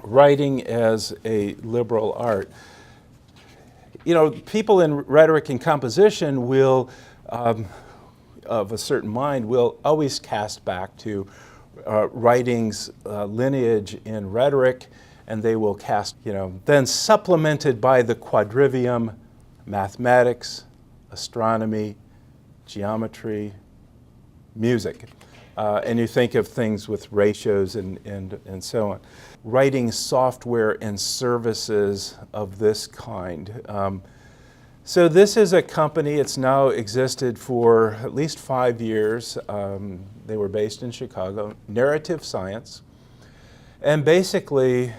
writing as a liberal art. You know, people in rhetoric and composition will, of a certain mind, will always cast back to writing's lineage in rhetoric, and they will cast, then supplemented by the quadrivium, mathematics, astronomy, geometry, music. And you think of things with ratios and so on. Writing software and services of this kind. So this is a company, it's now existed for at least 5 years. They were based in Chicago, Narrative Science. And basically,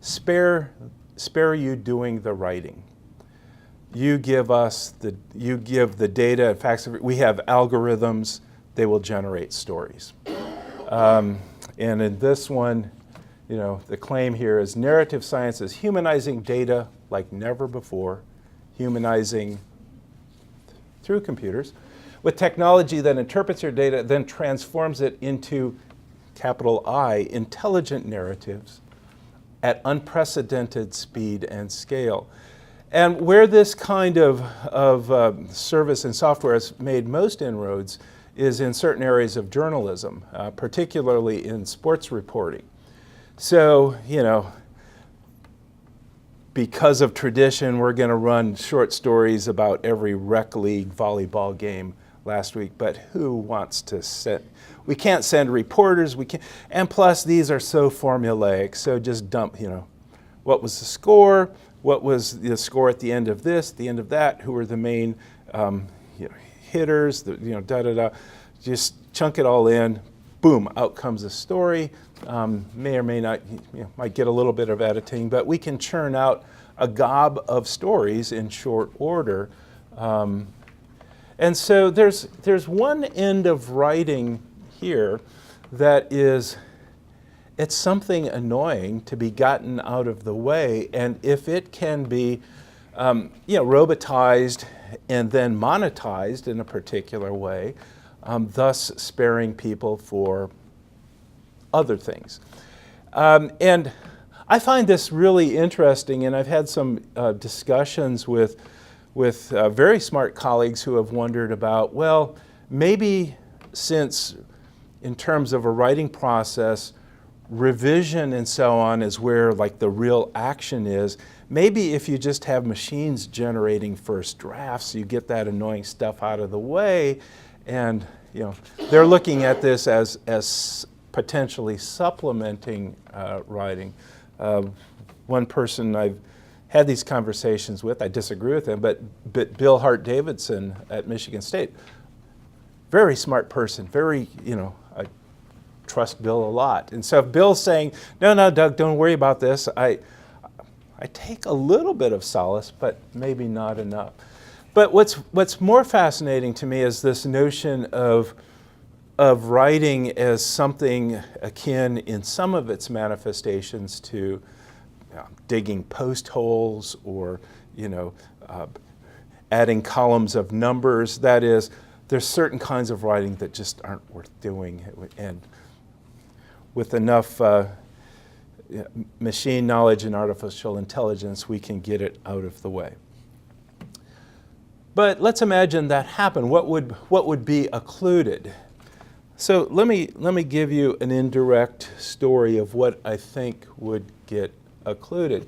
spare you doing the writing. You give the data, facts, we have algorithms, they will generate stories. And in this one, the claim here is narrative science is humanizing data like never before, humanizing through computers, with technology that interprets your data, then transforms it into, capital I, intelligent narratives at unprecedented speed and scale. And where this kind of service and software has made most inroads is in certain areas of journalism, particularly in sports reporting. So, because of tradition, we're going to run short stories about every rec league volleyball game last week, but who wants to send? We can't send reporters, and plus these are so formulaic, so just dump, what was the score, what was the score at the end of this, the end of that, who were the main hitters, just chunk it all in, boom, out comes a story. May or may not, might get a little bit of editing, but we can churn out a gob of stories in short order. And so there's one end of writing here that is, it's something annoying to be gotten out of the way, and if it can be robotized and then monetized in a particular way, thus sparing people for other things. And I find this really interesting, and I've had some discussions with very smart colleagues who have wondered about, well, maybe since in terms of a writing process, revision and so on is where like the real action is, maybe if you just have machines generating first drafts, you get that annoying stuff out of the way, and they're looking at this as potentially supplementing writing. One person I've had these conversations with, I disagree with him, but Bill Hart Davidson at Michigan State, very smart person, very, I trust Bill a lot. And so if Bill's saying, no, Doug, don't worry about this, I take a little bit of solace, but maybe not enough. But what's more fascinating to me is this notion of writing as something akin in some of its manifestations to digging post holes or adding columns of numbers. That is, there's certain kinds of writing that just aren't worth doing, and with enough machine knowledge and artificial intelligence, we can get it out of the way. But let's imagine that happened. What would be occluded? So let me give you an indirect story of what I think would get occluded.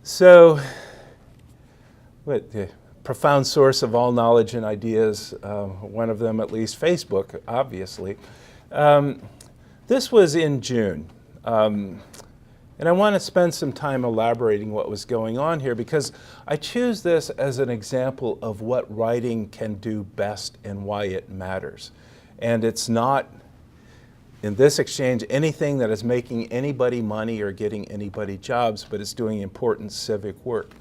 So, the profound source of all knowledge and ideas, one of them at least, Facebook, obviously. This was in June. And I want to spend some time elaborating what was going on here, because I choose this as an example of what writing can do best and why it matters. And it's not, in this exchange, anything that is making anybody money or getting anybody jobs, but it's doing important civic work.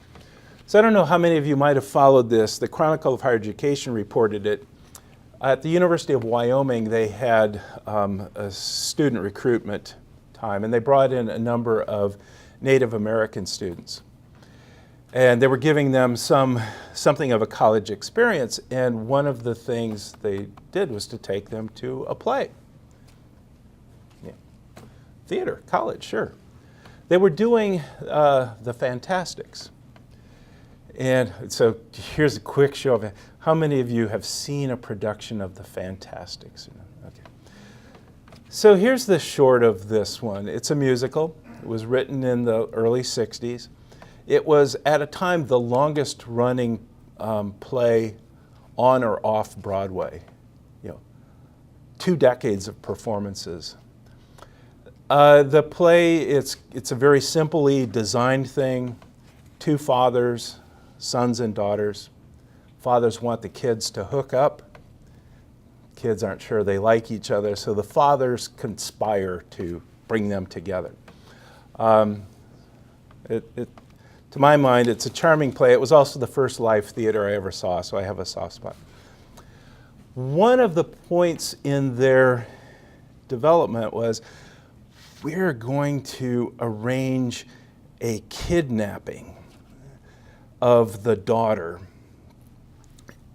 So I don't know how many of you might have followed this. The Chronicle of Higher Education reported it. At the University of Wyoming, they had a student recruitment time, and they brought in a number of Native American students. And they were giving them something of a college experience, and one of the things they did was to take them to a play. Yeah. theater, college, sure. They were doing the Fantasticks. And so here's a quick show of it. How many of you have seen a production of the Fantasticks? Okay. So here's the short of this one. It's a musical. It was written in the early 60s. It was, at a time, the longest running play on or off Broadway. 2 decades of performances. The play, it's a very simply designed thing. 2 fathers, sons and daughters. Fathers want the kids to hook up. Kids aren't sure they like each other, so the fathers conspire to bring them together. To my mind, it's a charming play. It was also the first live theater I ever saw, so I have a soft spot. One of the points in their development was, we're going to arrange a kidnapping of the daughter,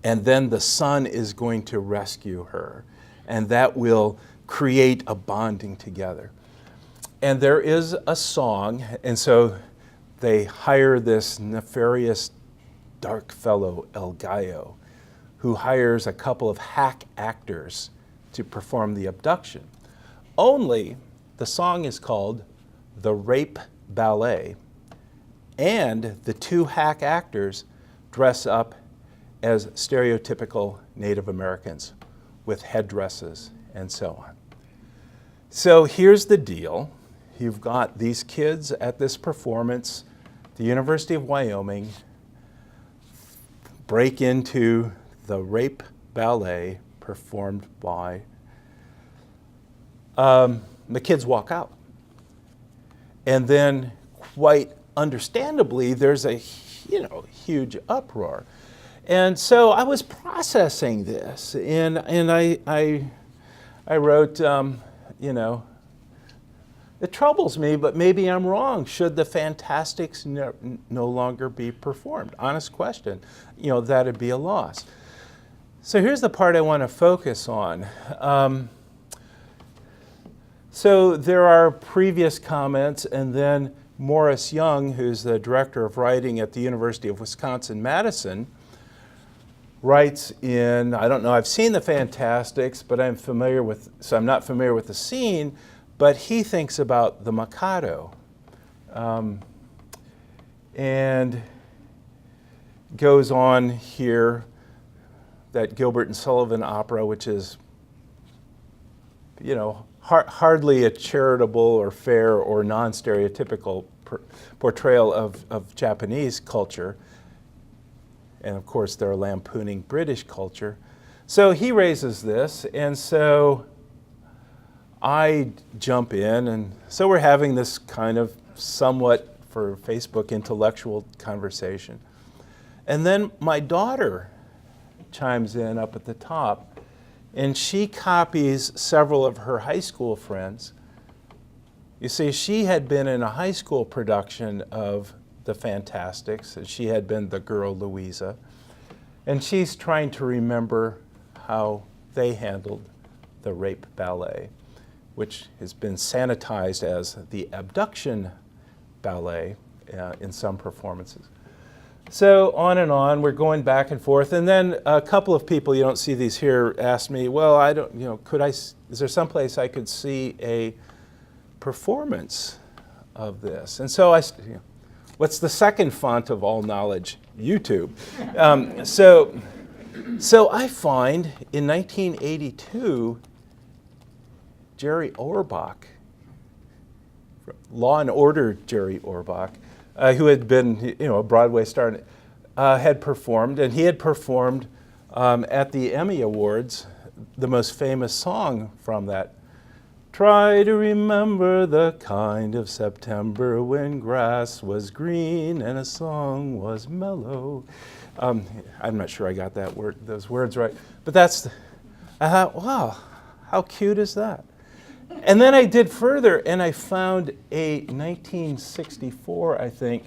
and then the son is going to rescue her, and that will create a bonding together. And there is a song, and so they hire this nefarious dark fellow, El Gallo, who hires a couple of hack actors to perform the abduction. Only the song is called the Rape Ballet, and the 2 hack actors dress up as stereotypical Native Americans with headdresses and so on. So here's the deal. You've got these kids at this performance, the University of Wyoming, break into the Rape Ballet performed by, the kids walk out. And then, quite understandably, there's a huge uproar. And so I was processing this, and I wrote, it troubles me, but maybe I'm wrong. Should the Fantasticks no longer be performed? Honest question. That'd be a loss. So here's the part I want to focus on. So there are previous comments, and then Morris Young, who's the director of writing at the University of Wisconsin-Madison, writes in, I don't know, I've seen the Fantasticks, but I'm not familiar with the scene, but he thinks about the Mikado. And goes on here, that Gilbert and Sullivan opera, which is, hardly a charitable or fair or non-stereotypical portrayal of Japanese culture. And of course, they're lampooning British culture. So he raises this, and so I jump in, and so we're having this kind of somewhat, for Facebook, intellectual conversation. And then my daughter chimes in up at the top, and she copies several of her high school friends. You see, she had been in a high school production of the Fantasticks, and she had been the girl Louisa, and she's trying to remember how they handled the Rape Ballet, which has been sanitized as the Abduction Ballet in some performances. So on and on, we're going back and forth, and then a couple of people, you don't see these here, asked me, well, I don't, is there someplace I could see a performance of this? And so what's the second font of all knowledge? YouTube. So I find in 1982, Jerry Orbach, Law and Order Jerry Orbach, who had been, a Broadway star, had performed, and he had performed at the Emmy Awards the most famous song from that. Try to remember the kind of September when grass was green and a song was mellow. I'm not sure I got those words right, but I thought, wow, how cute is that? And then I did further, and I found a 1964, I think,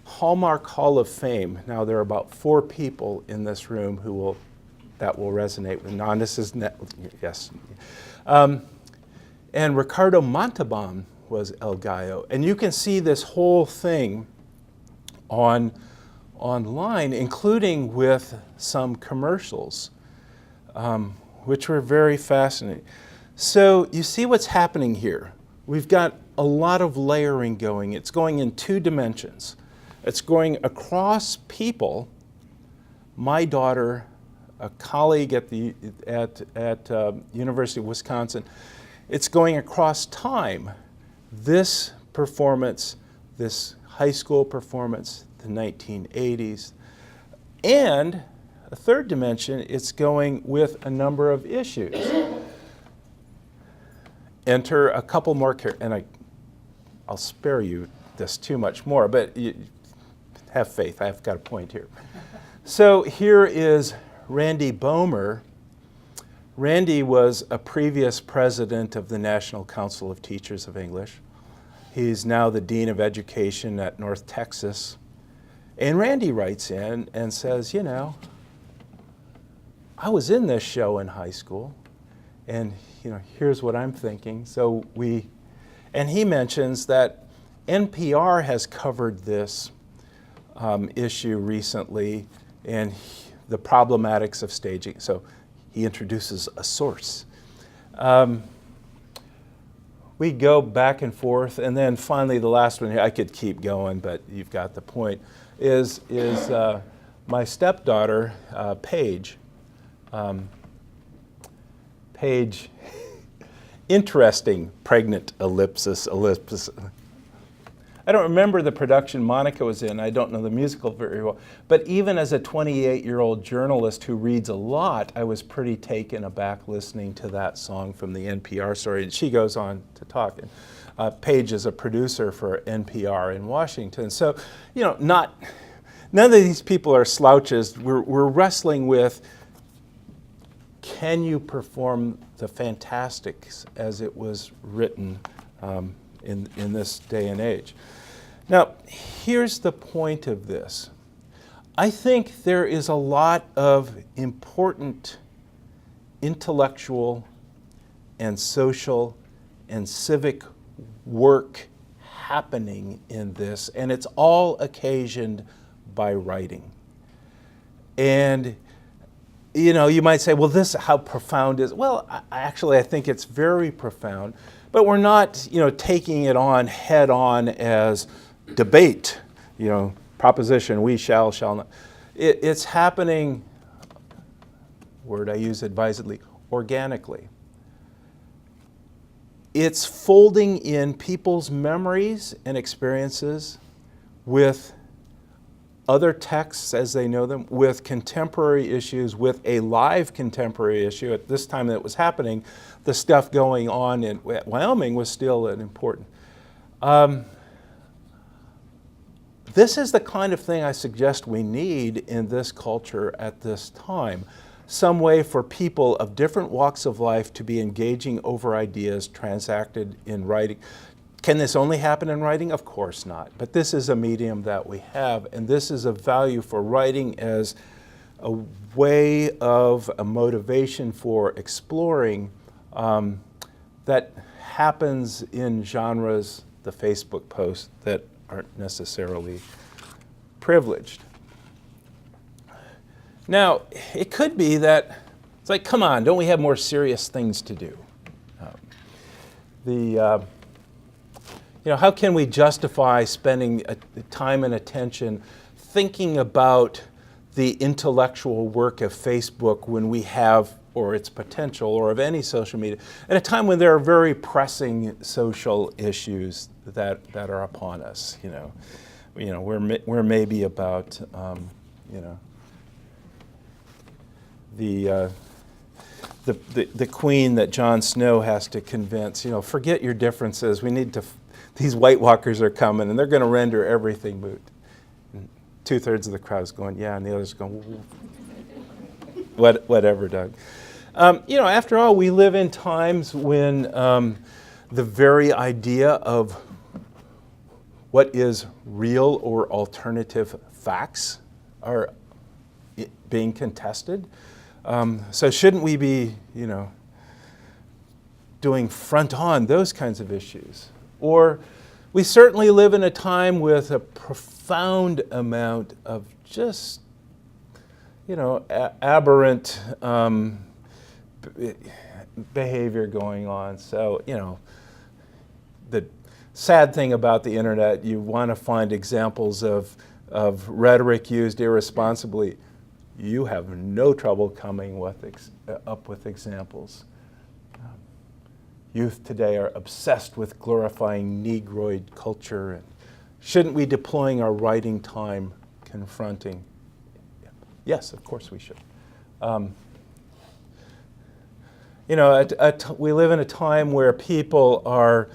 Hallmark Hall of Fame. Now, there are about 4 people in this room that will resonate with. This is yes. And Ricardo Montalban was El Gallo. And you can see this whole thing online, including with some commercials, which were very fascinating. So you see what's happening here. We've got a lot of layering going. It's going in two dimensions. It's going across people. My daughter, a colleague at the University of Wisconsin, it's going across time. This performance, this high school performance, the 1980s, and a third dimension, it's going with a number of issues. Enter a couple more and I'll spare you this too much more, but have faith, I've got a point here. So here is Randy Boehmer. Randy was a previous president of the National Council of Teachers of English. He's now the Dean of Education at North Texas. And Randy writes in and says, you know, I was in this show in high school, and you know, here's what I'm thinking. And he mentions that NPR has covered this issue recently, and the problematics of staging. So he introduces a source. We go back and forth, and then finally the last one here, I could keep going, but you've got the point, is my stepdaughter, Paige. Paige, interesting pregnant ellipsis. I don't remember the production Monica was in. I don't know the musical very well. But even as a 28-year-old journalist who reads a lot, I was pretty taken aback listening to that song from the NPR story. And she goes on to talk. And Paige is a producer for NPR in Washington. So, you know, none of these people are slouches. We're wrestling with, can you perform the Fantasticks as it was written in this day and age? Now, here's the point of this. I think there is a lot of important intellectual and social and civic work happening in this, and it's all occasioned by writing. And you know, you might say, well, this, how profound is it? Well, actually, I think it's very profound, but we're not, you know, taking it on head on as debate, you know, proposition, we shall not. It's happening, word I use advisedly, organically. It's folding in people's memories and experiences with other texts as they know them, with contemporary issues, with a live contemporary issue. At this time that it was happening, the stuff going on in Wyoming was still an important. This is the kind of thing I suggest we need in this culture at this time. Some way for people of different walks of life to be engaging over ideas transacted in writing. Can this only happen in writing? Of course not. But this is a medium that we have, and this is a value for writing as a way of a motivation for exploring that happens in genres, the Facebook posts, that aren't necessarily privileged. Now, it could be that it's like, come on, don't we have more serious things to do? You know, how can we justify spending time and attention thinking about the intellectual work of Facebook when we have, or its potential, or of any social media, at a time when there are very pressing social issues that are upon us? You know, we're maybe about, you know, the queen that Jon Snow has to convince. You know, forget your differences. We need to. These White Walkers are coming, and they're going to render everything moot. And 2/3 of the crowd is going, yeah, and the others going, whatever, Doug. You know, after all, we live in times when the very idea of what is real or alternative facts are being contested. So shouldn't we be, you know, doing front on those kinds of issues. Or we certainly live in a time with a profound amount of just, aberrant behavior going on. So, the sad thing about the internet, you want to find examples of rhetoric used irresponsibly. You have no trouble coming up with examples. Youth today are obsessed with glorifying Negroid culture. And shouldn't we deploying our writing time confronting? Yes, of course we should. We live in a time where people are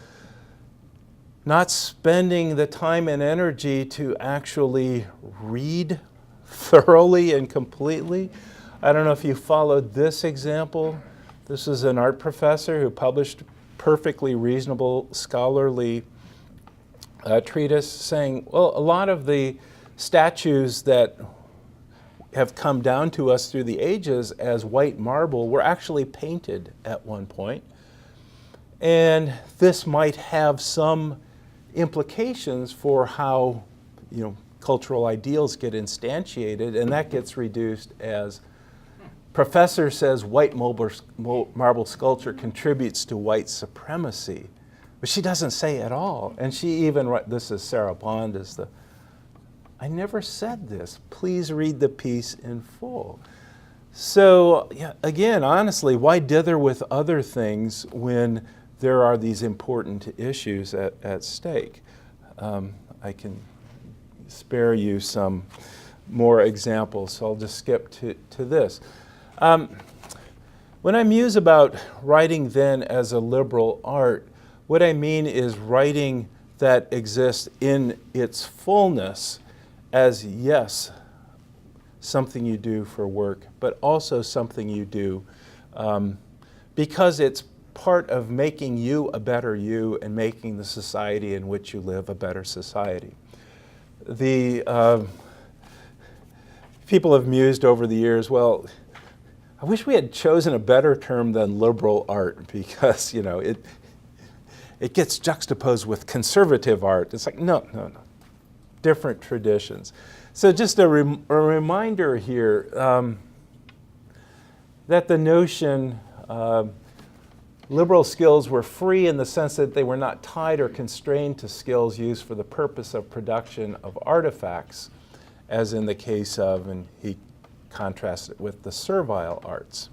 not spending the time and energy to actually read thoroughly and completely. I don't know if you followed this example. This is an art professor who published perfectly reasonable scholarly treatise saying, well, a lot of the statues that have come down to us through the ages as white marble were actually painted at one point. And this might have some implications for how, cultural ideals get instantiated, and that gets reduced as professor says white marble sculpture contributes to white supremacy. But she doesn't say at all. And she even, this is Sarah Bond, I never said this. Please read the piece in full. So, again, honestly, why dither with other things when there are these important issues at stake? I can spare you some more examples, so I'll just skip to this. When I muse about writing then as a liberal art, what I mean is writing that exists in its fullness as, yes, something you do for work, but also something you do because it's part of making you a better you and making the society in which you live a better society. The people have mused over the years, well, I wish we had chosen a better term than liberal art because, it gets juxtaposed with conservative art. It's like, no. Different traditions. So just a reminder here that the notion liberal skills were free in the sense that they were not tied or constrained to skills used for the purpose of production of artifacts, as in the case of, and he contrasts it with the servile arts.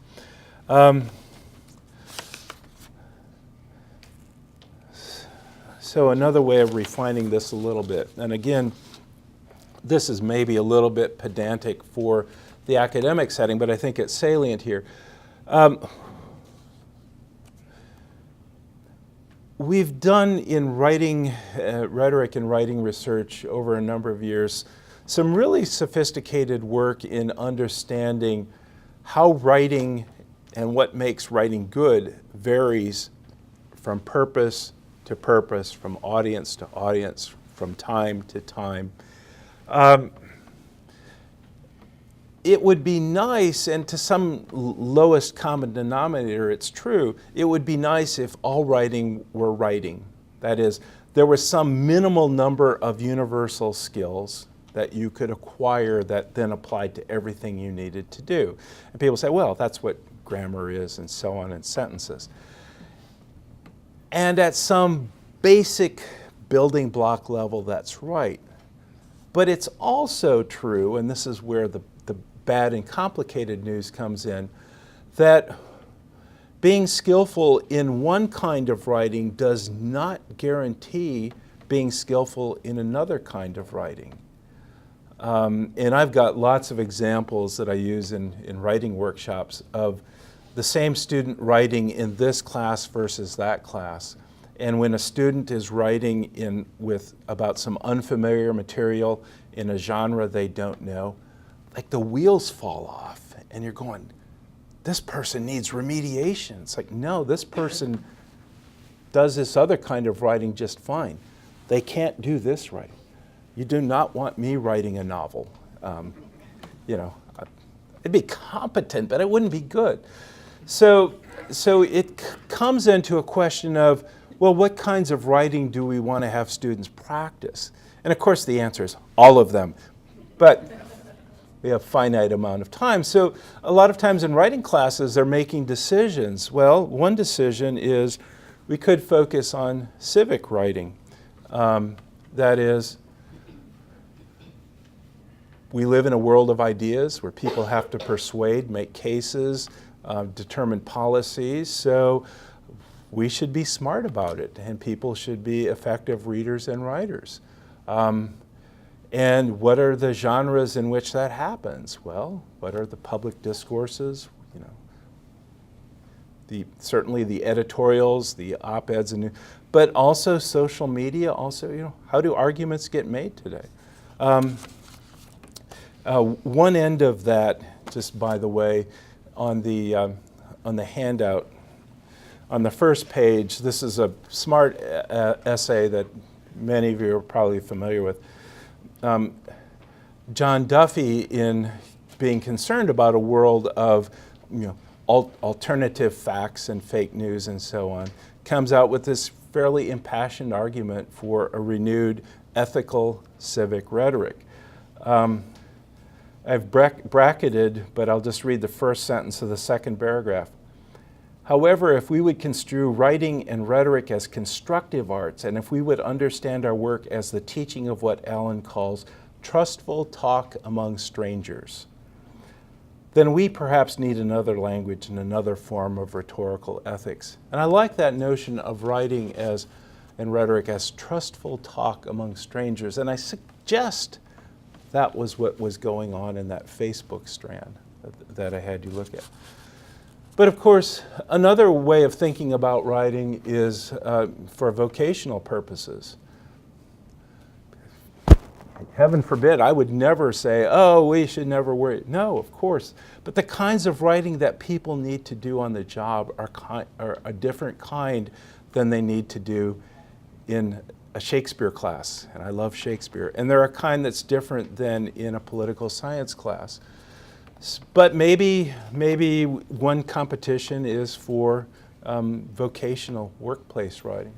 So another way of refining this a little bit, and again, this is maybe a little bit pedantic for the academic setting, but I think it's salient here. We've done in writing, rhetoric and writing research over a number of years, some really sophisticated work in understanding how writing and what makes writing good varies from purpose to purpose, from audience to audience, from time to time. It would be nice, and to some lowest common denominator, it's true, it would be nice if all writing were writing. That is, there was some minimal number of universal skills that you could acquire that then applied to everything you needed to do. And people say, well, that's what grammar is, and so on in sentences. And at some basic building block level, that's right. But it's also true, and this is where the bad and complicated news comes in, that being skillful in one kind of writing does not guarantee being skillful in another kind of writing. And I've got lots of examples that I use in writing workshops of the same student writing in this class versus that class. And when a student is writing about some unfamiliar material in a genre they don't know, like the wheels fall off and you're going, this person needs remediation. It's like, no, this person does this other kind of writing just fine. They can't do this writing. You do not want me writing a novel. It'd be competent, but it wouldn't be good. So it comes into a question of, well, what kinds of writing do we want to have students practice? And of course the answer is all of them. But we have a finite amount of time. So a lot of times in writing classes, they're making decisions. Well, one decision is we could focus on civic writing. That is, we live in a world of ideas where people have to persuade, make cases, determine policies. So we should be smart about it, and people should be effective readers and writers. And what are the genres in which that happens? Well, what are the public discourses? You know, certainly the editorials, the op-eds, but also social media. Also, you know, how do arguments get made today? One end of that, just by the way, on the handout, on the first page, this is a smart essay that many of you are probably familiar with. John Duffy, in being concerned about a world of, you know, alternative facts and fake news and so on, comes out with this fairly impassioned argument for a renewed ethical civic rhetoric. I've bracketed, but I'll just read the first sentence of the second paragraph. However, if we would construe writing and rhetoric as constructive arts, and if we would understand our work as the teaching of what Allen calls trustful talk among strangers, then we perhaps need another language and another form of rhetorical ethics. And I like that notion of writing and rhetoric as trustful talk among strangers. And I suggest that was what was going on in that Facebook strand that I had you look at. But of course, another way of thinking about writing is for vocational purposes. Heaven forbid, I would never say, oh, we should never worry. No, of course. But the kinds of writing that people need to do on the job are a different kind than they need to do in a Shakespeare class. And I love Shakespeare. And they're a kind that's different than in a political science class. But maybe one competition is for vocational workplace writing.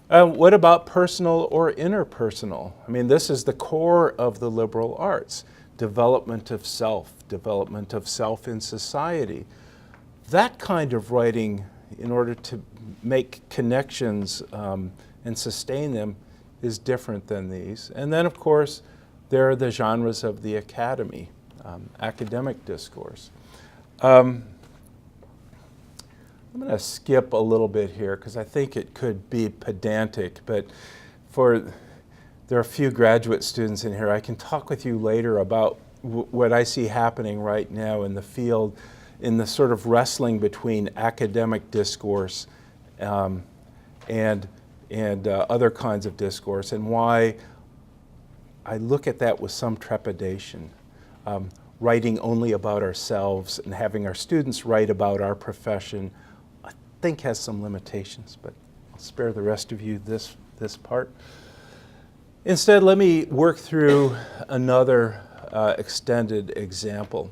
What about personal or interpersonal? I mean, this is the core of the liberal arts. Development of self in society. That kind of writing, in order to make connections and sustain them, is different than these. And then, of course, there are the genres of the academy. Academic discourse. I'm going to skip a little bit here because I think it could be pedantic, but there are a few graduate students in here. I can talk with you later about what I see happening right now in the field, in the sort of wrestling between academic discourse and other kinds of discourse, and why I look at that with some trepidation. Writing only about ourselves and having our students write about our profession, I think has some limitations, but I'll spare the rest of you this part. Instead, let me work through another extended example.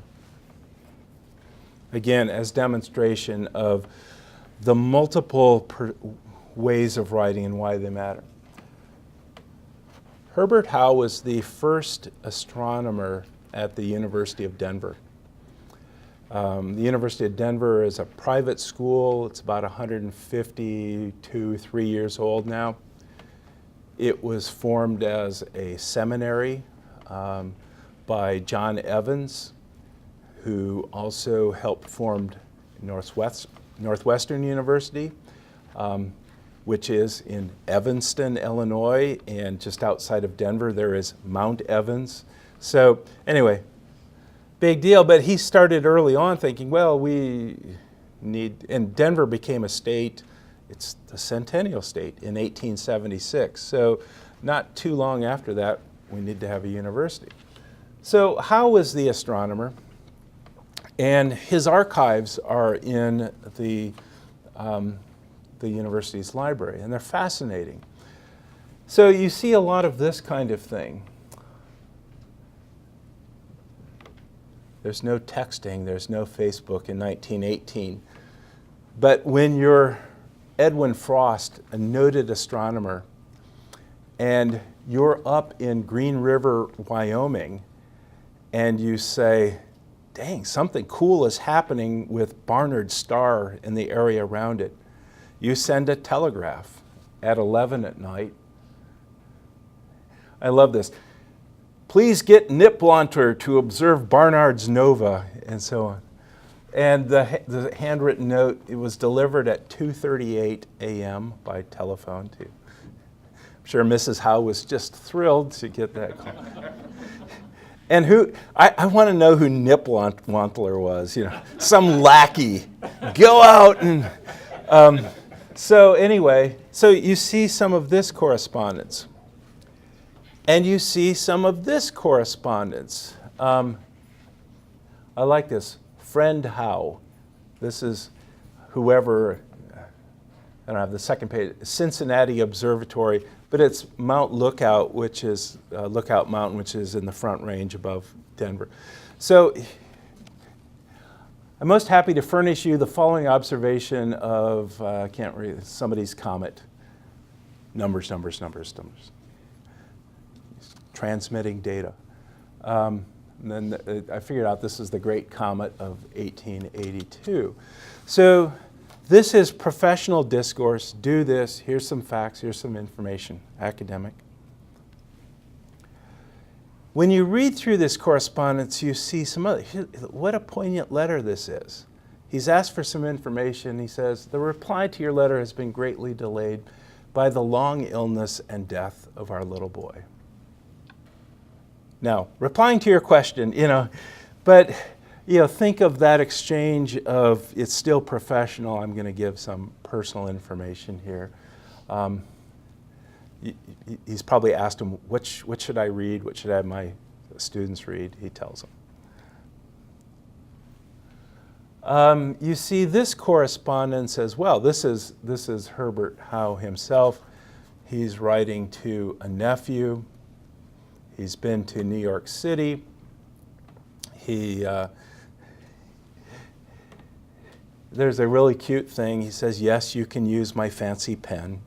Again, as demonstration of the multiple ways of writing and why they matter. Herbert Howe was the first astronomer at the University of Denver. The University of Denver is a private school. It's about 153 years old now. It was formed as a seminary by John Evans, who also helped form Northwestern University, which is in Evanston, Illinois, and just outside of Denver there is Mount Evans. So anyway, big deal, but he started early on thinking, well, and Denver became a state, it's the Centennial State in 1876. So not too long after that, we need to have a university. So Howe was the astronomer, and his archives are in the university's library, and they're fascinating. So you see a lot of this kind of thing. There's no texting, there's no Facebook in 1918. But when you're Edwin Frost, a noted astronomer, and you're up in Green River, Wyoming, and you say, dang, something cool is happening with Barnard's star and the area around it. You send a telegraph at 11 at night. I love this. Please get Nipwanter to observe Barnard's nova, and so on. And the handwritten note, it was delivered at 2:38 a.m. by telephone to, I'm sure Mrs. Howe was just thrilled to get that call. And I want to know who Nipwantler was, you know, some lackey. Go out and, so anyway, so you see some of this correspondence. And you see some of this correspondence. I like this. Friend Howe. This is whoever, I don't have the second page, Cincinnati Observatory, but it's Mount Lookout, which is Lookout Mountain, which is in the Front Range above Denver. So I'm most happy to furnish you the following observation of, I can't read, somebody's comet. Numbers. Transmitting data. And then I figured out this is the Great Comet of 1882. So this is professional discourse. Do this. Here's some facts. Here's some information. Academic. When you read through this correspondence, you see some other. What a poignant letter this is. He's asked for some information. He says, the reply to your letter has been greatly delayed by the long illness and death of our little boy. Now, replying to your question, but think of that exchange of it's still professional. I'm going to give some personal information here. He's probably asked him, what should I read? What should I have my students read? He tells them. You see this correspondence as well. This is Herbert Howe himself. He's writing to a nephew. He's been to New York City. There's a really cute thing. He says, yes, you can use my fancy pen.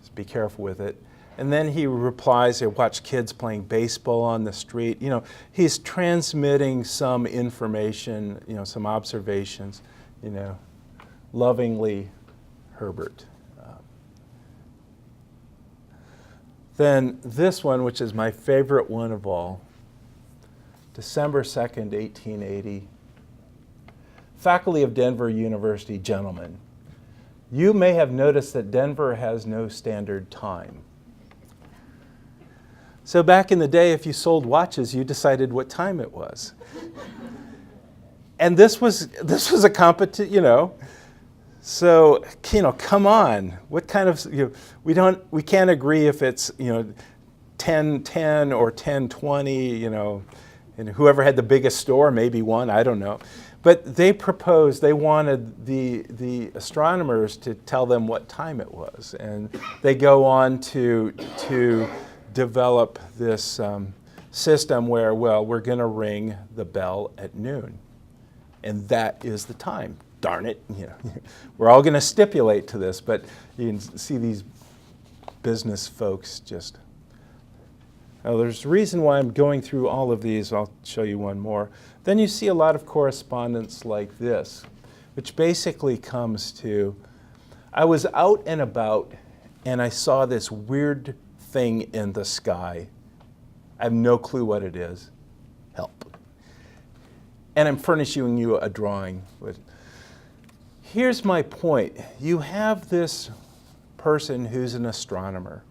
Just be careful with it. And then he replies, I watch kids playing baseball on the street. He's transmitting some information, some observations, lovingly, Herbert. Then this one, which is my favorite one of all, December 2nd, 1880. Faculty of Denver University, gentlemen, you may have noticed that Denver has no standard time. So back in the day, if you sold watches, you decided what time it was. And this was a competition, So, come on. What kind of, we can't agree if it's, 10:10 or 10:20, and whoever had the biggest store maybe won, I don't know. But they proposed, they wanted the astronomers to tell them what time it was. And they go on to develop this system where, we're going to ring the bell at noon. And that is the time. Darn it, we're all going to stipulate to this, but you can see these business folks just. Now, there's a reason why I'm going through all of these. I'll show you one more. Then you see a lot of correspondence like this, which basically comes to, I was out and about, and I saw this weird thing in the sky. I have no clue what it is. Help. And I'm furnishing you a drawing with. Here's my point. You have this person who's an astronomer.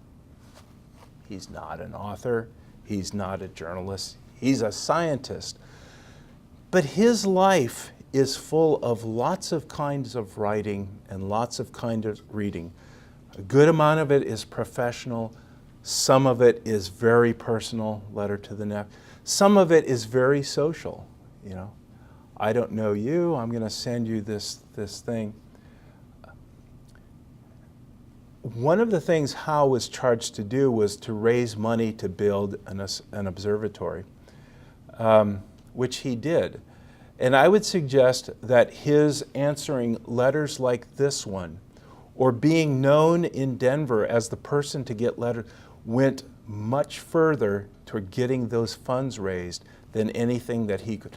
He's not an author. He's not a journalist. He's a scientist. But his life is full of lots of kinds of writing and lots of kinds of reading. A good amount of it is professional. Some of it is very personal, letter to the nephew. Some of it is very social, I don't know you, I'm going to send you this thing. One of the things Howe was charged to do was to raise money to build an observatory. which he did. And I would suggest that his answering letters like this one, or being known in Denver as the person to get letters, went much further toward getting those funds raised than anything that he could.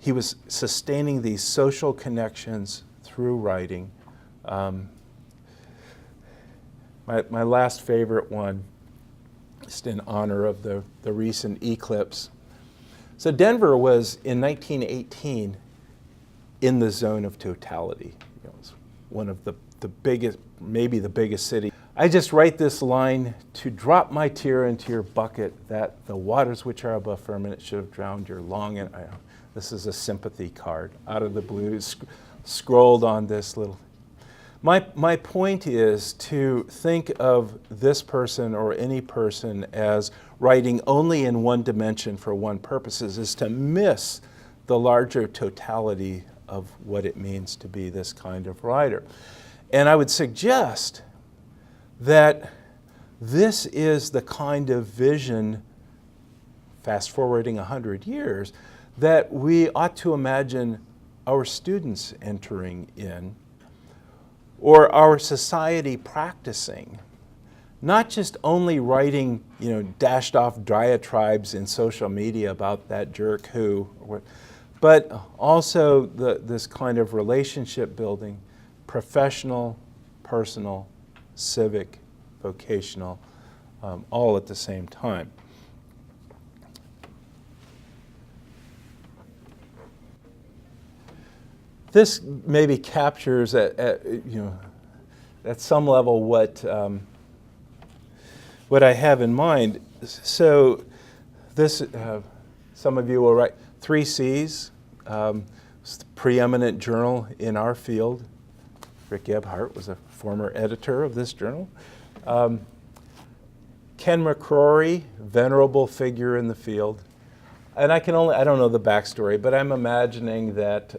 He was sustaining these social connections through writing. My last favorite one, just in honor of the recent eclipse. So Denver was, in 1918, in the zone of totality. It was one of the biggest, maybe the biggest city. I just write this line: to drop my tear into your bucket, that the waters which are above firmament should have drowned your long and this is a sympathy card out of the blue, scrolled on this little. My point is to think of this person or any person as writing only in one dimension for one purpose is to miss the larger totality of what it means to be this kind of writer. And I would suggest that this is the kind of vision, fast forwarding 100 years, that we ought to imagine our students entering in, or our society practicing. Not just only writing, dashed off diatribes in social media about that jerk who, but also this kind of relationship building, professional, personal, civic, vocational, all at the same time. This maybe captures at some level what I have in mind. So this, some of you will write 3 C's. It's the preeminent journal in our field. Rick Gebhardt was a former editor of this journal. Ken McCrory, venerable figure in the field. And I don't know the backstory, but I'm imagining that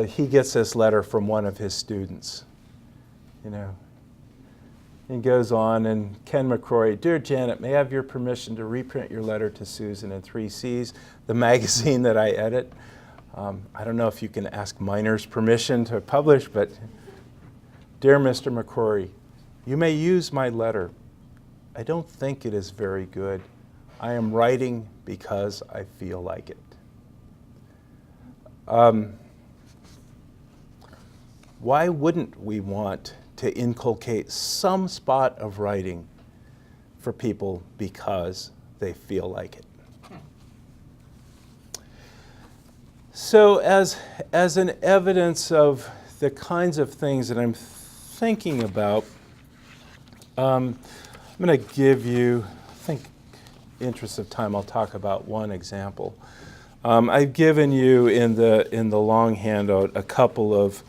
he gets this letter from one of his students, He goes on, and Ken McCrory, "Dear Janet, may I have your permission to reprint your letter to Susan in 3 C's, the magazine that I edit?" I don't know if you can ask minors permission to publish, but "Dear Mr. McCrory, you may use my letter. I don't think it is very good. I am writing because I feel like it." Why wouldn't we want to inculcate some spot of writing for people because they feel like it? So as an evidence of the kinds of things that I'm thinking about, I'm going to give you, I think, in interest of time, I'll talk about one example. I've given you in the long handout a couple of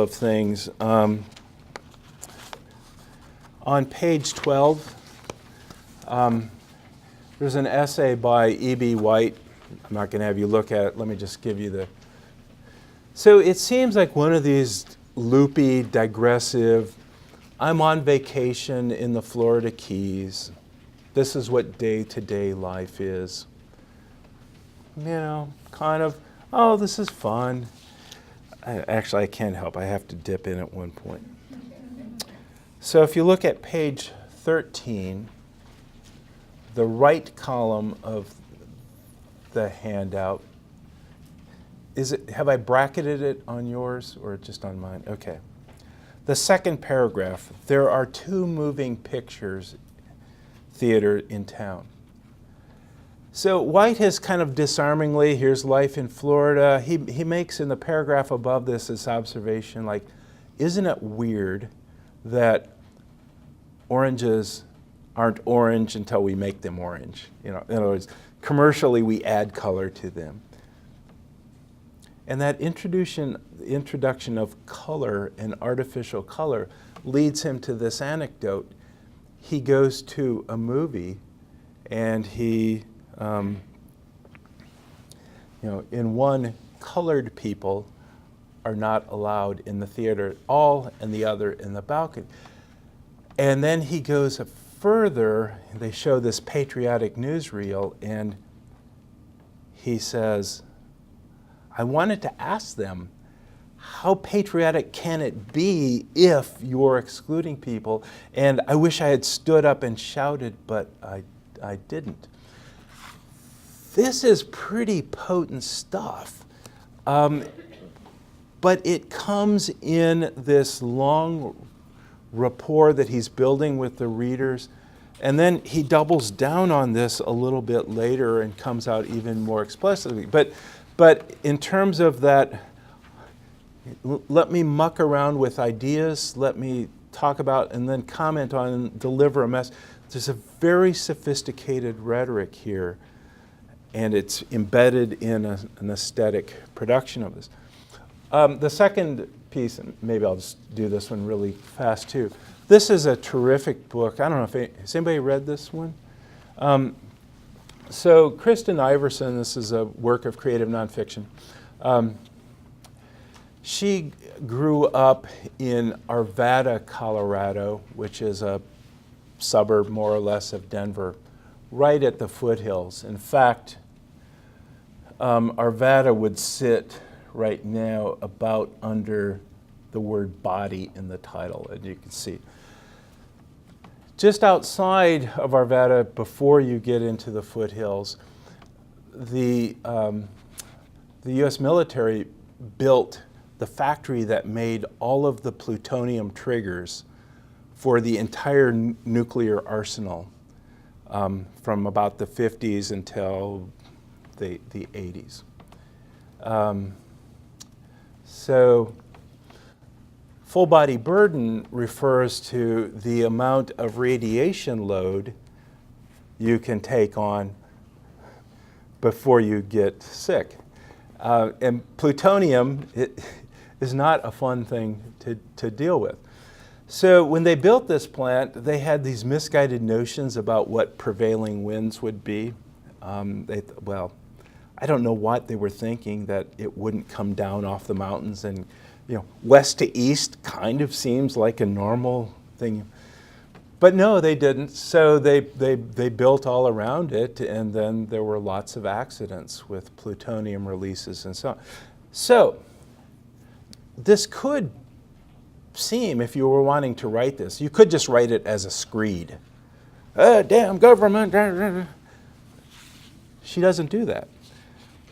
things. On page 12, there's an essay by E.B. White. I'm not going to have you look at it. Let me just give you the... So it seems like one of these loopy, digressive, I'm on vacation in the Florida Keys. This is what day-to-day life is. Kind of, oh, this is fun. Actually, I can't help. I have to dip in at one point. So if you look at page 13, the right column of the handout, have I bracketed it on yours or just on mine? Okay. The second paragraph, there are 2 moving pictures theater in town. So White has kind of disarmingly, here's life in Florida. He makes in the paragraph above this observation, like, isn't it weird that oranges aren't orange until we make them orange? In other words, commercially we add color to them. And that introduction of color and artificial color leads him to this anecdote. He goes to a movie and he, in one, colored people are not allowed in the theater at all, and the other in the balcony. And then he goes further, they show this patriotic newsreel, and he says, I wanted to ask them, how patriotic can it be if you're excluding people? And I wish I had stood up and shouted, but I didn't. This is pretty potent stuff. But it comes in this long rapport that he's building with the readers. And then he doubles down on this a little bit later and comes out even more explicitly. But in terms of that, let me muck around with ideas, let me talk about and then comment on and deliver a message. There's a very sophisticated rhetoric here, and it's embedded in an aesthetic production of this. The second piece, and maybe I'll just do this one really fast too. This is a terrific book. I don't know if has anybody read this one? So Kristen Iverson, this is a work of creative nonfiction. She grew up in Arvada, Colorado, which is a suburb more or less of Denver, right at the foothills. In fact, Arvada would sit right now about under the word body in the title, as you can see. Just outside of Arvada, before you get into the foothills, the U.S. military built the factory that made all of the plutonium triggers for the entire nuclear arsenal from about the 50s until the 80s. So full body burden refers to the amount of radiation load you can take on before you get sick. And plutonium is not a fun thing to deal with. So when they built this plant, they had these misguided notions about what prevailing winds would be. Well, I don't know what they were thinking, that it wouldn't come down off the mountains, and west to east kind of seems like a normal thing. But no, they didn't. So they built all around it, and then there were lots of accidents with plutonium releases and so on. So this could seem, if you were wanting to write this, you could just write it as a screed. Damn government. She doesn't do that.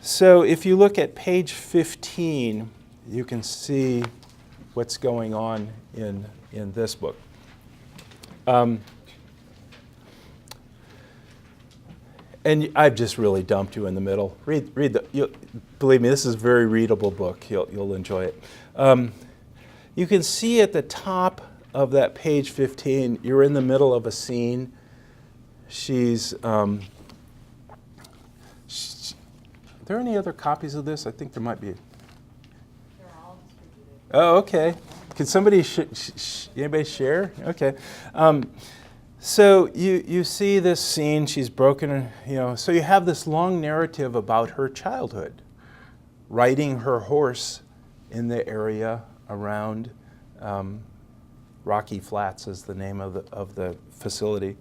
So if you look at page 15, you can see what's going on in this book. And I've just really dumped you in the middle. Read believe me, this is a very readable book. You'll enjoy it. You can see at the top of that page 15, you're in the middle of a scene. Are there any other copies of this? I think there might be. They're all distributed. Oh, okay. Can somebody, anybody share? Okay. So you see this scene, she's broken, so you have this long narrative about her childhood, riding her horse in the area around Rocky Flats is the name of the facility.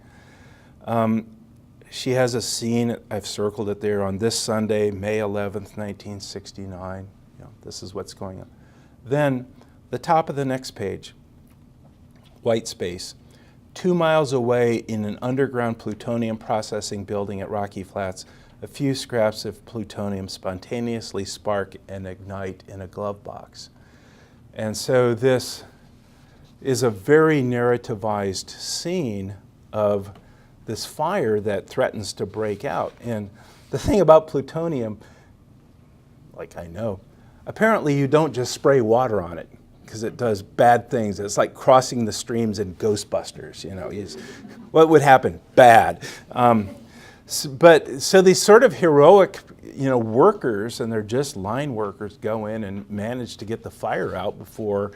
She has a scene, I've circled it there, on this Sunday, May 11th, 1969. This is what's going on. Then, the top of the next page, white space. 2 miles away in an underground plutonium processing building at Rocky Flats, a few scraps of plutonium spontaneously spark and ignite in a glove box. And so this is a very narrativized scene of this fire that threatens to break out. And the thing about plutonium, apparently you don't just spray water on it because it does bad things. It's like crossing the streams in Ghostbusters, what would happen? Bad. So these sort of heroic, workers, and they're just line workers, go in and manage to get the fire out before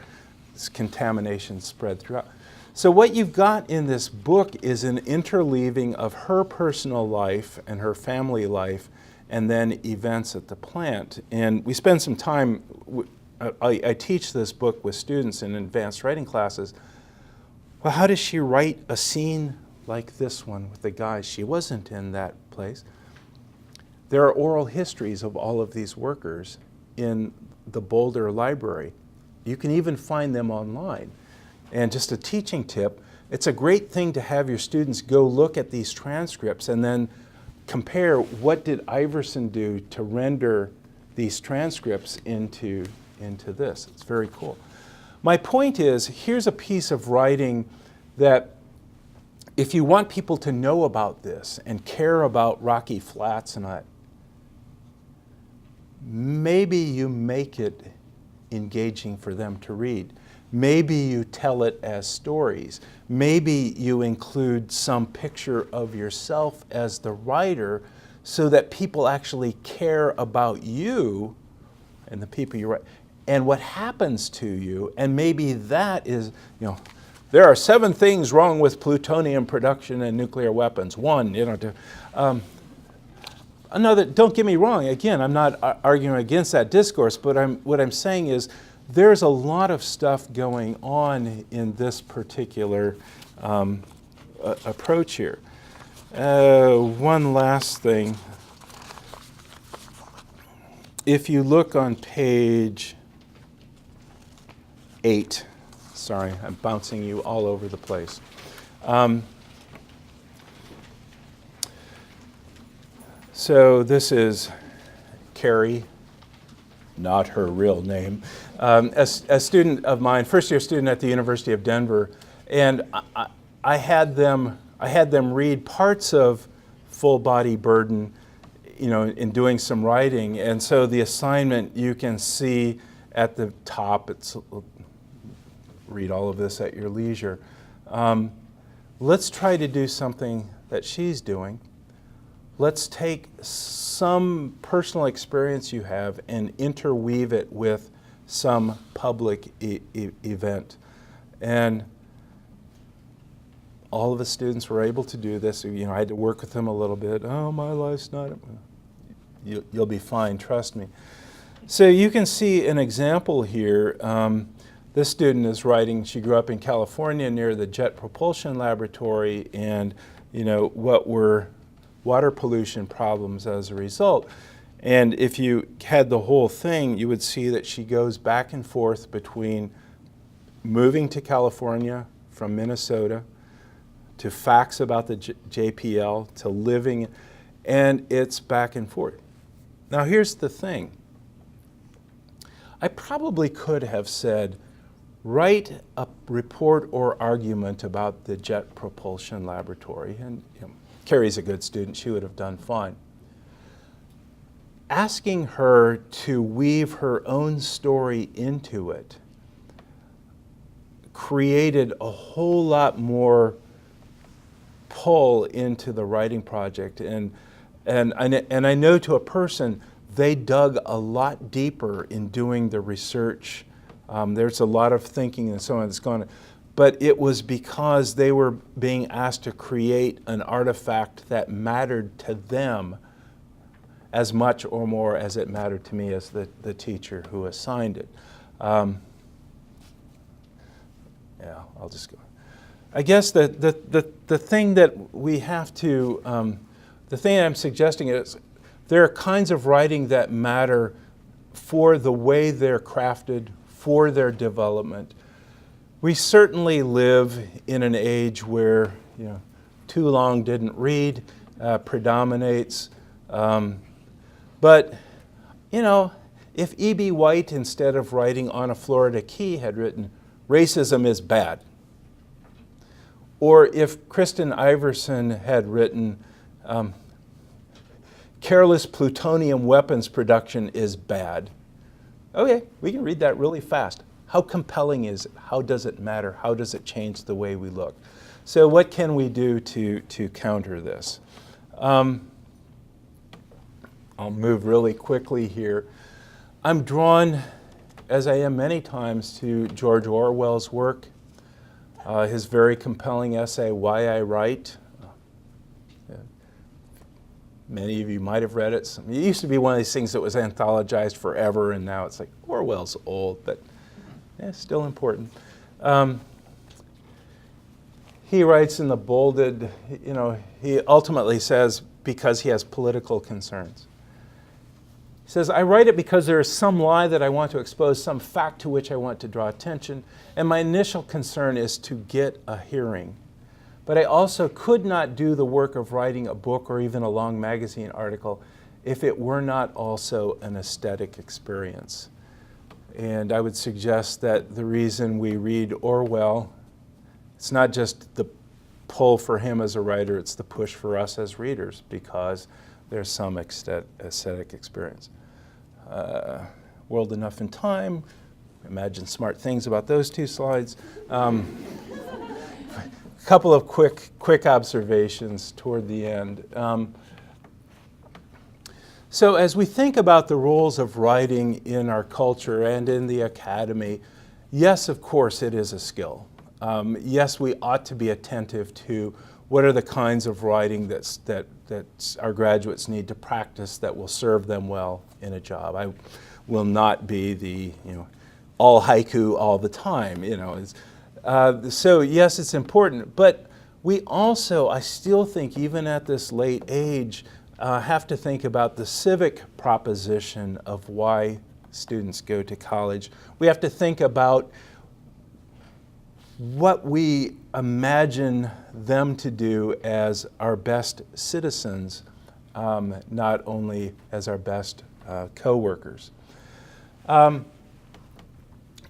this contamination spread throughout. So what you've got in this book is an interleaving of her personal life and her family life, and then events at the plant. And we spend some time, I teach this book with students in advanced writing classes. Well, how does she write a scene like this one with the guys. She wasn't in that place. There are oral histories of all of these workers in the Boulder Library. You can even find them online. And just a teaching tip, it's a great thing to have your students go look at these transcripts and then compare what did Iverson do to render these transcripts into this. It's very cool. My point is, here's a piece of writing that if you want people to know about this and care about Rocky Flats and that, maybe you make it engaging for them to read. Maybe you tell it as stories. Maybe you include some picture of yourself as the writer so that people actually care about you and the people you write and what happens to you. And maybe that is, there are 7 things wrong with plutonium production and nuclear weapons. 1, another, don't get me wrong, again, I'm not arguing against that discourse, but what I'm saying is there's a lot of stuff going on in this particular approach here. One last thing. If you look on page 8, sorry, I'm bouncing you all over the place. So this is Carrie, not her real name, a student of mine, first-year student at the University of Denver, and I had them read parts of Full Body Burden, in doing some writing, and so the assignment you can see at the top. Read all of this at your leisure. Let's try to do something that she's doing. Let's take some personal experience you have and interweave it with some public event. And all of the students were able to do this. I had to work with them a little bit. Oh, my life's not... You'll be fine, trust me. So you can see an example here. This student is writing, she grew up in California near the Jet Propulsion Laboratory, and what were water pollution problems as a result. And if you had the whole thing, you would see that she goes back and forth between moving to California from Minnesota, to facts about the JPL, to living, and it's back and forth. Now here's the thing. I probably could have said, write a report or argument about the Jet Propulsion Laboratory, and Carrie's a good student, she would have done fine. Asking her to weave her own story into it created a whole lot more pull into the writing project, and I know to a person they dug a lot deeper in doing the research. There's a lot of thinking and so on that's gone on. But it was because they were being asked to create an artifact that mattered to them as much or more as it mattered to me as the teacher who assigned it. Yeah, I'll just go. I guess the thing that we have to, the thing I'm suggesting is there are kinds of writing that matter for the way they're crafted, for their development. We certainly live in an age where too long didn't read predominates. But if E.B. White, instead of writing On a Florida Key, had written racism is bad, or if Kristen Iverson had written careless plutonium weapons production is bad, okay, we can read that really fast. How compelling is it? How does it matter? How does it change the way we look? So what can we do to counter this? I'll move really quickly here. I'm drawn, as I am many times, to George Orwell's work, his very compelling essay, Why I Write. Many of you might have read it. It used to be one of these things that was anthologized forever, and now it's like, Orwell's old, but still important. he writes in the bolded, he ultimately says, because he has political concerns. He says, I write it because there is some lie that I want to expose, some fact to which I want to draw attention, and my initial concern is to get a hearing. But I also could not do the work of writing a book or even a long magazine article if it were not also an aesthetic experience. And I would suggest that the reason we read Orwell, it's not just the pull for him as a writer, it's the push for us as readers, because there's some aesthetic experience. World Enough in Time, imagine smart things about those two slides. A couple of quick observations toward the end. So as we think about the roles of writing in our culture and in the academy, yes, of course, it is a skill. Yes, we ought to be attentive to what are the kinds of writing that our graduates need to practice that will serve them well in a job. I will not be the all haiku all the time. So yes, it's important, but we also, I still think, even at this late age, have to think about the civic proposition of why students go to college. We have to think about what we imagine them to do as our best citizens, not only as our best co-workers.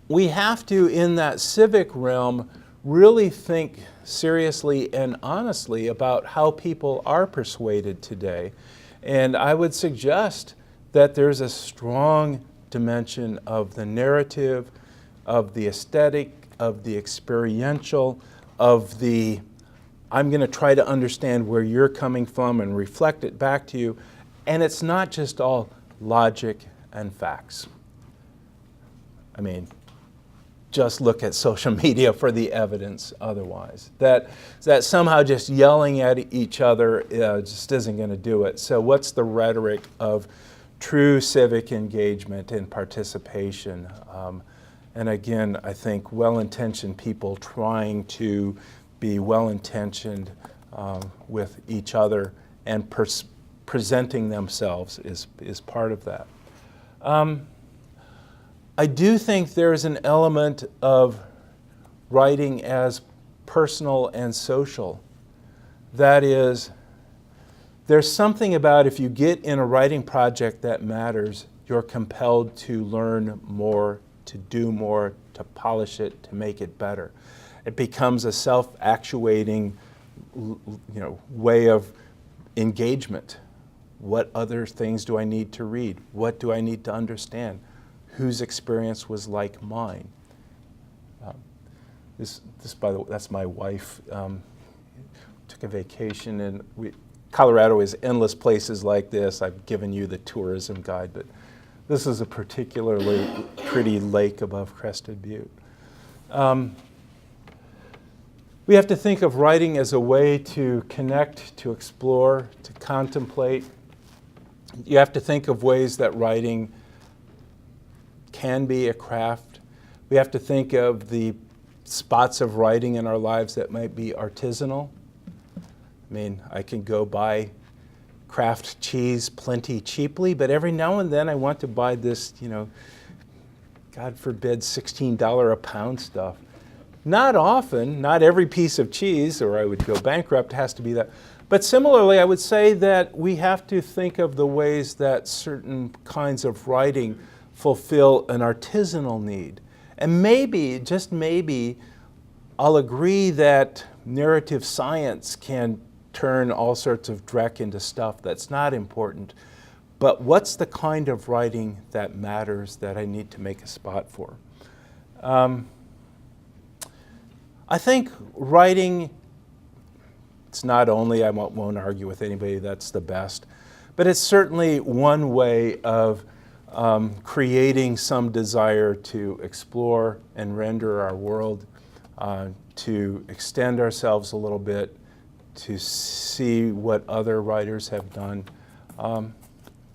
We have to, in that civic realm, really think seriously and honestly about how people are persuaded today. And I would suggest that there's a strong dimension of the narrative, of the aesthetic, of the experiential, of the I'm going to try to understand where you're coming from and reflect it back to you. And it's not just all logic and facts. I mean, just look at social media for the evidence otherwise. That somehow just yelling at each other just isn't going to do it. So what's the rhetoric of true civic engagement and participation? And again, I think well-intentioned people trying to be well-intentioned with each other and presenting themselves is part of that. I do think there's an element of writing as personal and social. That is, there's something about if you get in a writing project that matters, you're compelled to learn more, to do more, to polish it, to make it better. It becomes a self-actuating way of engagement. What other things do I need to read? What do I need to understand? Whose experience was like mine? This by the way, that's my wife. Took a vacation, and Colorado has endless places like this. I've given you the tourism guide, but this is a particularly pretty lake above Crested Butte. We have to think of writing as a way to connect, to explore, to contemplate. You have to think of ways that writing can be a craft. We have to think of the spots of writing in our lives that might be artisanal. I mean, I can go buy Kraft cheese plenty cheaply, but every now and then I want to buy this, God forbid, $16 a pound stuff. Not often, not every piece of cheese, or I would go bankrupt, has to be that. But similarly, I would say that we have to think of the ways that certain kinds of writing fulfill an artisanal need. And maybe, just maybe, I'll agree that narrative science can turn all sorts of dreck into stuff that's not important. But what's the kind of writing that matters that I need to make a spot for? I think writing, it's not only, I won't argue with anybody that's the best, but it's certainly one way of creating some desire to explore and render our world, to extend ourselves a little bit, to see what other writers have done.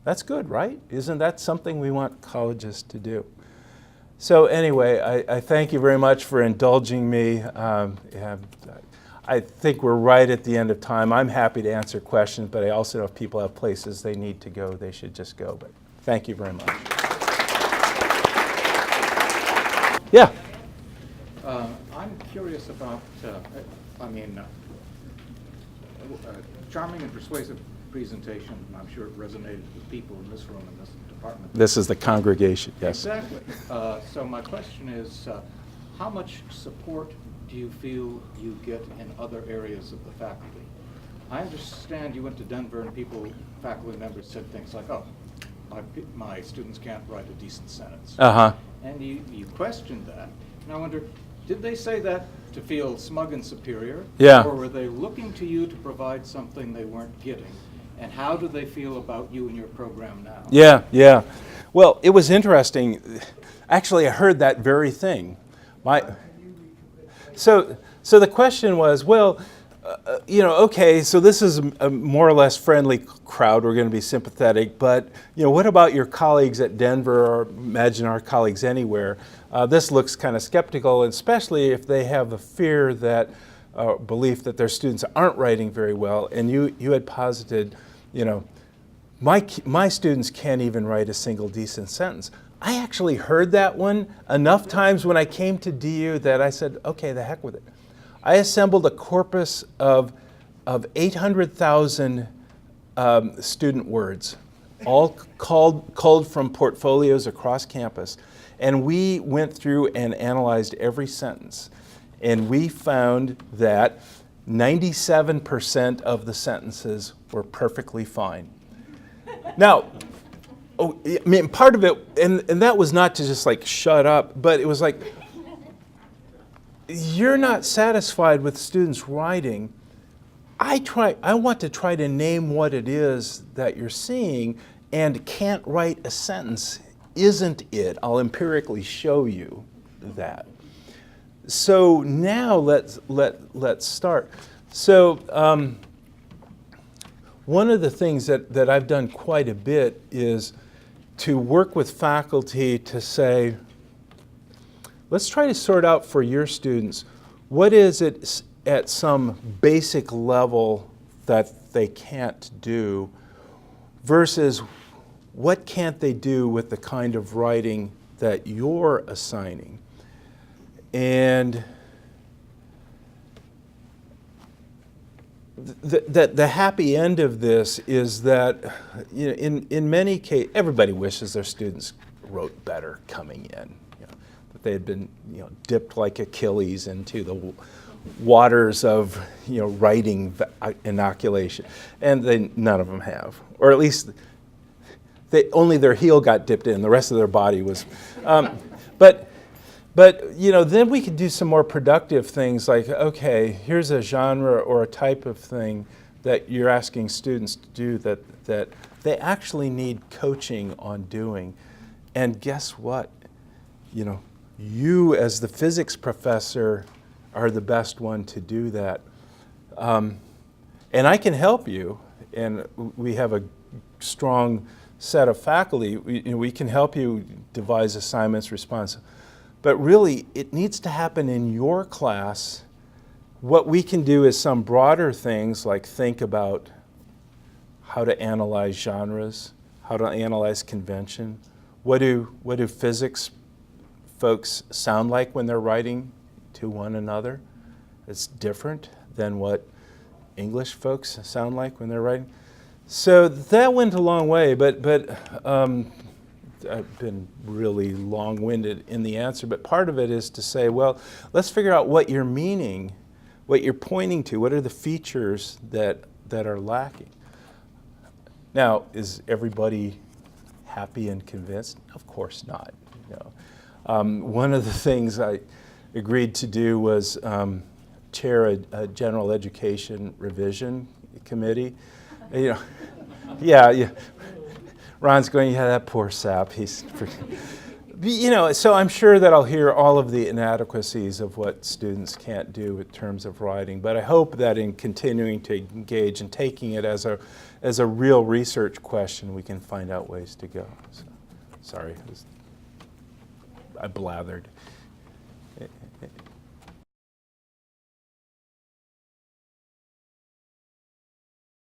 That's good, right? Isn't that something we want colleges to do? So anyway, I thank you very much for indulging me. I think we're right at the end of time. I'm happy to answer questions, but I also know if people have places they need to go, they should just go. But thank you very much. Yeah. I'm curious about, charming and persuasive presentation. I'm sure it resonated with people in this room, in this department. This is the congregation, yes. Exactly. So my question is, how much support do you feel you get in other areas of the faculty? I understand you went to Denver and faculty members said things like, oh, my students can't write a decent sentence. Uh-huh. And you questioned that. And I wonder, did they say that to feel smug and superior? Yeah. Or were they looking to you to provide something they weren't getting? And how do they feel about you and your program now? Yeah, yeah. Well, it was interesting. Actually, I heard that very thing. So the question was, well, okay, so this is a more or less friendly crowd. We're going to be sympathetic, but what about your colleagues at Denver, or imagine our colleagues anywhere? This looks kind of skeptical, especially if they have a fear that, belief that their students aren't writing very well. And you had posited, my students can't even write a single decent sentence. I actually heard that one enough times when I came to DU that I said, okay, the heck with it. I assembled a corpus of 800,000 student words, all culled from portfolios across campus. And we went through and analyzed every sentence. And we found that 97% of the sentences were perfectly fine. Now, part of it, and that was not to just like shut up, but it was like, you're not satisfied with students writing. I want to try to name what it is that you're seeing, and can't write a sentence isn't it. I'll empirically show you that. So now let's start. So one of the things that I've done quite a bit is to work with faculty to say, let's try to sort out for your students, what is it at some basic level that they can't do versus what can't they do with the kind of writing that you're assigning? And the happy end of this is that in many cases, everybody wishes their students wrote better coming in. That they had been dipped like Achilles into the waters of writing inoculation, and none of them have, or at least only their heel got dipped in. The rest of their body was, but then we could do some more productive things like, okay, here's a genre or a type of thing that you're asking students to do that they actually need coaching on doing, and guess what? You as the physics professor are the best one to do that. And I can help you, and we have a strong set of faculty. We can help you devise assignments, response. But really, it needs to happen in your class. What we can do is some broader things like think about how to analyze genres, how to analyze convention. What do physics folks sound like when they're writing to one another? It's different than what English folks sound like when they're writing. So that went a long way, but I've been really long-winded in the answer, but part of it is to say, well, let's figure out what you're meaning, what you're pointing to, what are the features that are lacking. Now, is everybody happy and convinced? Of course not. One of the things I agreed to do was chair a general education revision committee. Yeah. Ron's going, yeah, that poor sap. He's, so I'm sure that I'll hear all of the inadequacies of what students can't do in terms of writing. But I hope that in continuing to engage and taking it as a real research question, we can find out ways to go. So, sorry, I blathered.